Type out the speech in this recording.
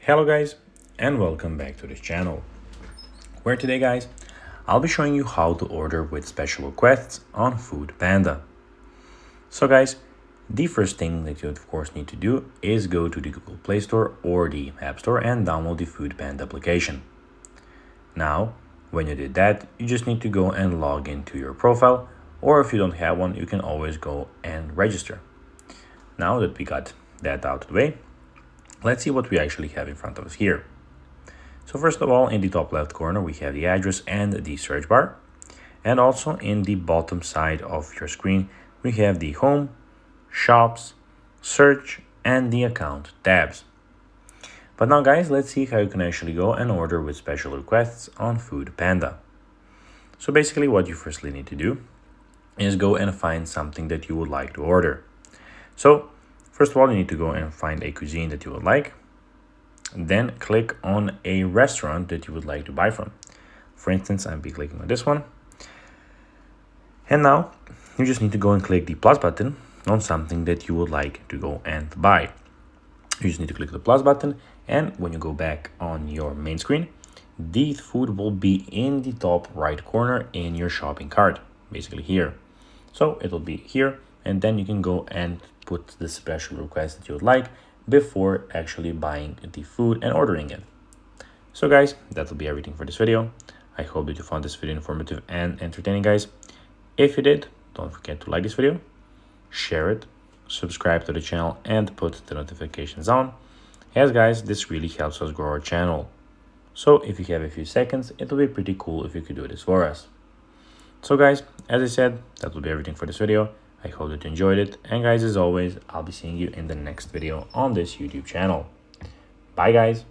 Hello guys, and welcome back to this channel, where today guys, I'll be showing you how to order with special requests on Foodpanda. So guys, the first thing that you of course need to do is go to the Google Play Store or the App Store and download the Foodpanda application. Now, when you did that, you just need to go and log into your profile, or if you don't have one, you can always go and register. Now that we got that out of the way, let's see what we actually have in front of us here. So first of all, in the top left corner, we have the address and the search bar. And also in the bottom side of your screen, we have the home, shops, search, and the account tabs. But now guys, let's see how you can actually go and order with special requests on Foodpanda. So basically what you firstly need to do is go and find something that you would like to order. So first of all, you need to go and find a cuisine that you would like. Then click on a restaurant that you would like to buy from. For instance, I'll be clicking on this one. And now you just need to go and click the plus button on something that you would like to go and buy. You just need to click the plus button, and when you go back on your main screen, the food will be in the top right corner in your shopping cart, basically here. So it'll be here, and then you can go and put the special request that you would like before actually buying the food and ordering it. So guys, that will be everything for this video. I hope that you found this video informative and entertaining, guys. If you did, don't forget to like this video, share it, subscribe to the channel, and put the notifications on, as guys, this really helps us grow our channel. So if you have a few seconds, it will be pretty cool if you could do this for us. So guys, as I said, that will be everything for this video. I hope that you enjoyed it, and guys, as always, I'll be seeing you in the next video on this YouTube channel. Bye guys.